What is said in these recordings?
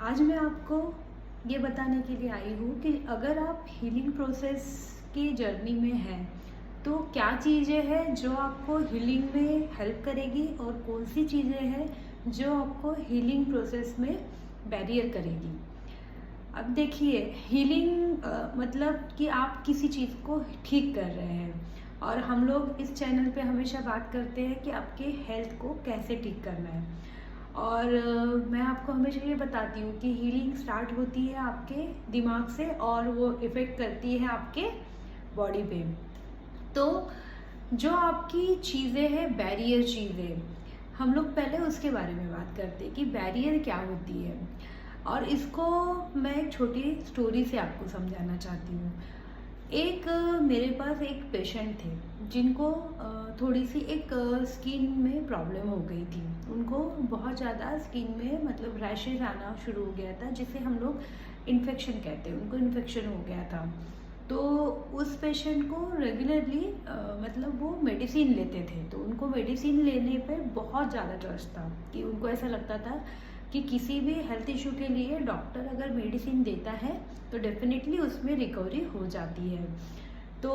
आज मैं आपको ये बताने के लिए आई हूँ कि अगर आप हीलिंग प्रोसेस की जर्नी में हैं तो क्या चीज़ें हैं जो आपको हीलिंग में हेल्प करेगी और कौन सी चीज़ें हैं जो आपको हीलिंग प्रोसेस में बैरियर करेगी। अब देखिए हीलिंग मतलब कि आप किसी चीज़ को ठीक कर रहे हैं और हम लोग इस चैनल पे हमेशा बात करते हैं कि आपके हेल्थ को कैसे ठीक करना है। और मैं आपको हमेशा ये बताती हूँ कि हीलिंग स्टार्ट होती है आपके दिमाग से और वो इफ़ेक्ट करती है आपके बॉडी पे। तो जो आपकी चीज़ें हैं बैरियर चीज़ें, हम लोग पहले उसके बारे में बात करते हैं कि बैरियर क्या होती है। और इसको मैं एक छोटी स्टोरी से आपको समझाना चाहती हूँ। मेरे पास एक पेशेंट थे जिनको थोड़ी सी एक स्किन में प्रॉब्लम हो गई थी। उनको बहुत ज़्यादा स्किन में मतलब रैशेज आना शुरू हो गया था, जिसे हम लोग इन्फेक्शन कहते हैं। उनको इन्फेक्शन हो गया था। तो उस पेशेंट को रेगुलरली मतलब वो मेडिसिन लेते थे, तो उनको मेडिसिन लेने पे बहुत ज़्यादा ट्रस्ट था कि उनको ऐसा लगता था कि किसी भी हेल्थ इशू के लिए डॉक्टर अगर मेडिसिन देता है तो डेफिनेटली उसमें रिकवरी हो जाती है। तो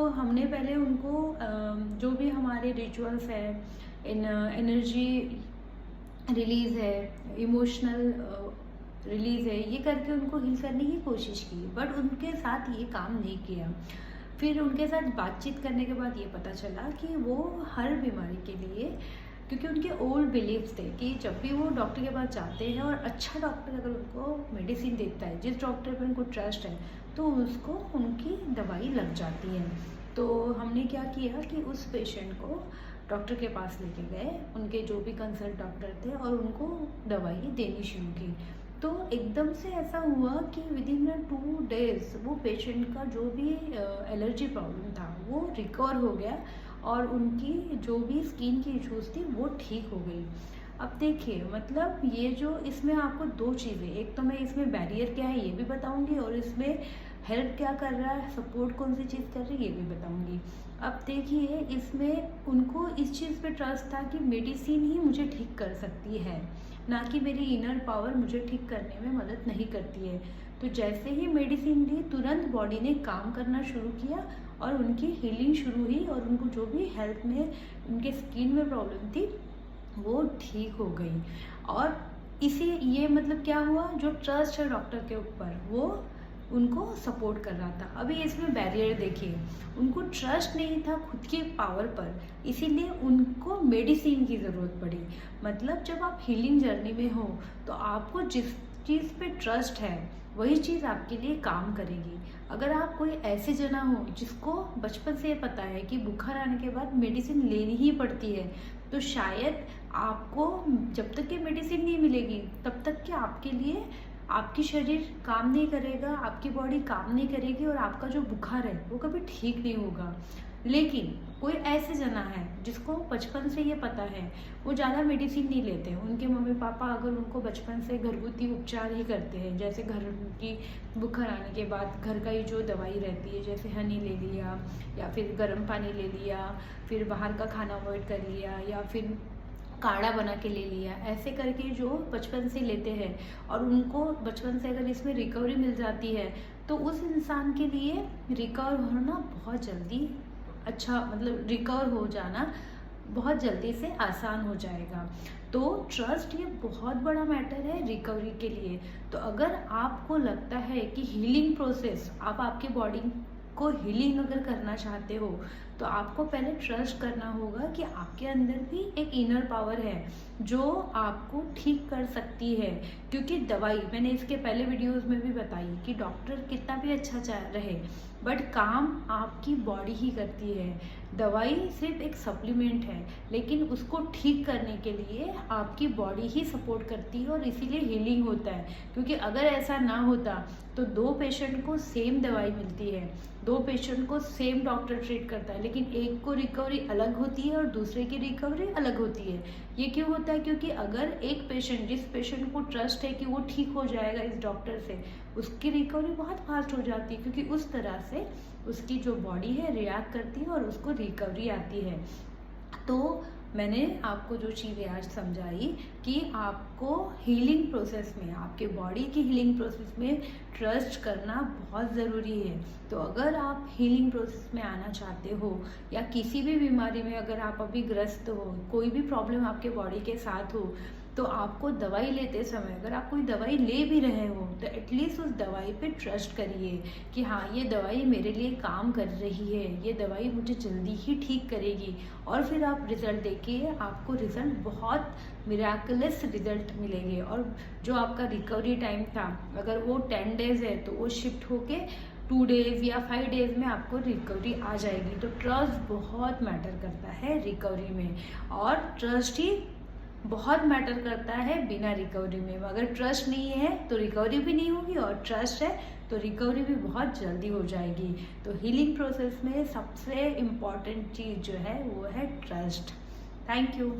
हमने पहले उनको जो भी हमारे रिचुअल्स है, एनर्जी रिलीज़ है, इमोशनल रिलीज़ है, ये करके उनको हील करने की कोशिश की, बट उनके साथ ये काम नहीं किया। फिर उनके साथ बातचीत करने के बाद ये पता चला कि वो हर बीमारी के लिए, क्योंकि उनके ओल्ड बिलीव्स थे कि जब भी वो डॉक्टर के पास जाते हैं और अच्छा डॉक्टर अगर उनको मेडिसिन देता है, जिस डॉक्टर पर उनको ट्रस्ट है, तो उसको उनकी दवाई लग जाती है। तो हमने क्या किया कि उस पेशेंट को डॉक्टर के पास लेके गए, उनके जो भी कंसल्ट डॉक्टर थे, और उनको दवाई देनी शुरू की। तो एकदम से ऐसा हुआ कि विद इन 2 डेज़ वो पेशेंट का जो भी एलर्जी प्रॉब्लम था वो रिकवर हो गया और उनकी जो भी स्किन की इश्यूज थी वो ठीक हो गई। अब देखिए मतलब ये जो इसमें आपको दो चीज़ें, एक तो मैं इसमें बैरियर क्या है ये भी बताऊंगी और इसमें हेल्प क्या कर रहा है, सपोर्ट कौन सी चीज़ कर रही है ये भी बताऊंगी। अब देखिए इसमें उनको इस चीज़ पे ट्रस्ट था कि मेडिसिन ही मुझे ठीक कर सकती है, ना कि मेरी इनर पावर मुझे ठीक करने में मदद नहीं करती है। तो जैसे ही मेडिसिन ली तुरंत बॉडी ने काम करना शुरू किया और उनकी हीलिंग शुरू हुई और उनको जो भी हेल्थ में उनके स्किन में प्रॉब्लम थी वो ठीक हो गई। और इसी ये मतलब क्या हुआ, जो ट्रस्ट है डॉक्टर के ऊपर वो उनको सपोर्ट कर रहा था। अभी इसमें बैरियर देखिए, उनको ट्रस्ट नहीं था खुद की पावर पर, इसीलिए उनको मेडिसिन की ज़रूरत पड़ी। मतलब जब आप हीलिंग जर्नी में हो तो आपको जिस चीज़ पे ट्रस्ट है वही चीज़ आपके लिए काम करेगी। अगर आप कोई ऐसे जना हो जिसको बचपन से पता है कि बुखार आने के बाद मेडिसिन लेनी ही पड़ती है, तो शायद आपको जब तक कि मेडिसिन नहीं मिलेगी तब तक कि आपके लिए आपकी शरीर काम नहीं करेगा, आपकी बॉडी काम नहीं करेगी और आपका जो बुखार है वो कभी ठीक नहीं होगा। लेकिन कोई ऐसे जना है जिसको बचपन से ये पता है, वो ज़्यादा मेडिसिन नहीं लेते हैं। उनके मम्मी पापा अगर उनको बचपन से घरगुती उपचार ही करते हैं, जैसे घर की बुखार आने के बाद घर का ही जो दवाई रहती है, जैसे हनी ले लिया या फिर गर्म पानी ले लिया, फिर बाहर का खाना अवॉइड कर लिया या फिर काढ़ा बना के ले लिया, ऐसे करके जो बचपन से लेते हैं और उनको बचपन से अगर इसमें रिकवरी मिल जाती है तो उस इंसान के लिए रिकवर होना बहुत जल्दी अच्छा, मतलब रिकवर हो जाना बहुत जल्दी से आसान हो जाएगा। तो ट्रस्ट ये बहुत बड़ा मैटर है रिकवरी के लिए। तो अगर आपको लगता है कि हीलिंग प्रोसेस, आप आपकी बॉडी को हीलिंग अगर करना चाहते हो तो आपको पहले ट्रस्ट करना होगा कि आपके अंदर भी एक इनर पावर है जो आपको ठीक कर सकती है। क्योंकि दवाई, मैंने इसके पहले वीडियोस में भी बताई कि डॉक्टर कितना भी अच्छा चाह रहे बट काम आपकी बॉडी ही करती है। दवाई सिर्फ एक सप्लीमेंट है, लेकिन उसको ठीक करने के लिए आपकी बॉडी ही सपोर्ट करती है और इसीलिए हीलिंग होता है। क्योंकि अगर ऐसा ना होता तो 2 पेशेंट को सेम दवाई मिलती है, 2 पेशेंट को सेम डॉक्टर ट्रीट करता है, लेकिन एक को रिकवरी अलग होती है और दूसरे की रिकवरी अलग होती है। ये क्यों होता है? क्योंकि अगर एक पेशेंट, जिस पेशेंट को ट्रस्ट है कि वो ठीक हो जाएगा इस डॉक्टर से, उसकी रिकवरी बहुत फास्ट हो जाती है, क्योंकि उस तरह से उसकी जो बॉडी है रिएक्ट करती है और उसको रिकवरी आती है। तो मैंने आपको जो चीज़ें आज समझाई कि आपको हीलिंग प्रोसेस में, आपके बॉडी की हीलिंग प्रोसेस में ट्रस्ट करना बहुत ज़रूरी है। तो अगर आप हीलिंग प्रोसेस में आना चाहते हो या किसी भी बीमारी में अगर आप अभी ग्रस्त हो, कोई भी प्रॉब्लम आपके बॉडी के साथ हो, तो आपको दवाई लेते समय अगर आप कोई दवाई ले भी रहे हो तो एटलीस्ट उस दवाई पे ट्रस्ट करिए कि हाँ, ये दवाई मेरे लिए काम कर रही है, ये दवाई मुझे जल्दी ही ठीक करेगी। और फिर आप रिज़ल्ट देखिए, आपको रिज़ल्ट बहुत मिराकुलस रिज़ल्ट मिलेंगे। और जो आपका रिकवरी टाइम था, अगर वो 10 डेज़ है तो वो शिफ्ट होके 2 डेज़ या 5 डेज़ में आपको रिकवरी आ जाएगी। तो ट्रस्ट बहुत मैटर करता है रिकवरी में, और ट्रस्ट ही बहुत मैटर करता है बिना रिकवरी में। अगर ट्रस्ट नहीं है तो रिकवरी भी नहीं होगी, और ट्रस्ट है तो रिकवरी भी बहुत जल्दी हो जाएगी। तो हीलिंग प्रोसेस में सबसे इम्पॉर्टेंट चीज़ जो है वो है ट्रस्ट। Thank you.